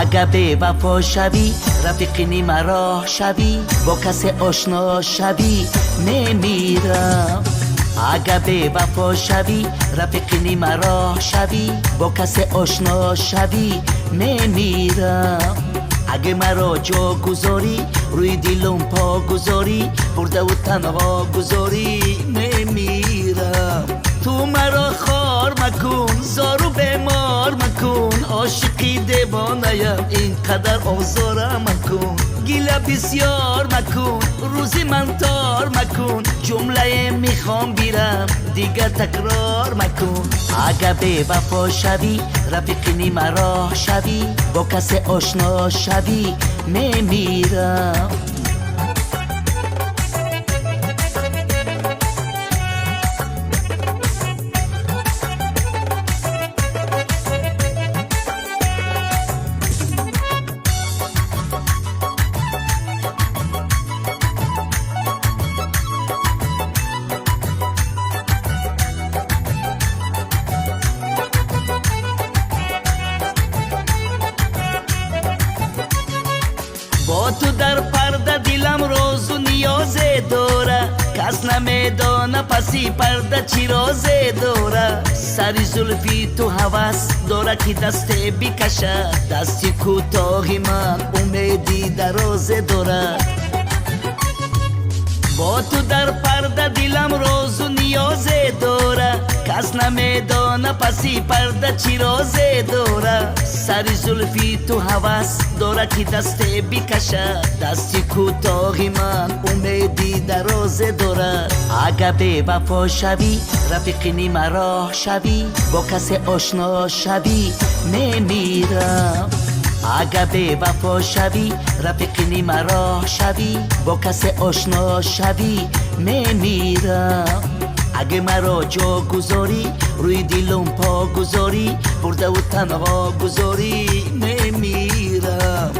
اگه به وفا شوی رفیق نیمه راه شوی با کسی آشنا شوی نمیرم. اگه به وفا شوی رفیق نیمه راه شوی با کسی آشنا شوی نمیرم. اگه مرا جا گذاری روی دلم پا گذاری برده و تنها گذاری نمیرم. تو مرا خار مکن زارو بیمار مکن عاشقی دیوانه‌ام اینقدر آزارم مکن. گله بسیار مکن روزی من تار مکن جمله میخوام بیرم دیگه تکرار مکن. اگه به وفا شوی رفیق نیمه راه شوی با کسی آشنا شوی نمیرم. با تو در پرده دلم روز و نیاز داره کس نمیدانه پسی پرده چی راز داره. سری زلفی تو هوس داره که دست بکشه دستی کوتاهی من امیدی دراز داره. با تو در پرده دلم روز و نیاز داره کس نمیدانه پسی پرده چی راز داره. سری زلفی تو هوس داره که دست بکشه دستی کوتاهی من امیدی دراز داره. اگه به وفا شوی رفیق نیمه راه شوی با کسی آشنا شوی نمیرم. اگه به وفا شوی رفیق نیمه راه شوی با کسی آشنا شوی نمیرم. اگه مرا جا گذاری روی دلم پا گذاری برده و تنها گذاری نمیرم.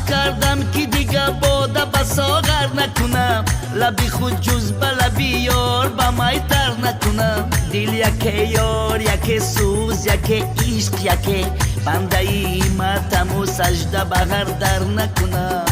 کردم که دیگه باده بساغر نکنم لبی خود جز به لبی یار به مای تر نکنم. دل یکی یار یکی سوز یکی عشق یکی بنده ایمتم و سجده بغر در نکنم.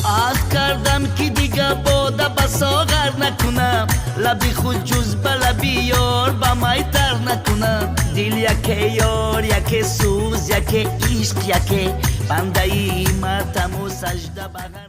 عهد کردم که دیگه باده بساغر نکنم لبی خود جز به لبی یار به مای تر نکنم. دل یکی یار یکی سوز یکی عشق یکی بنده ایمتم و سجده بغر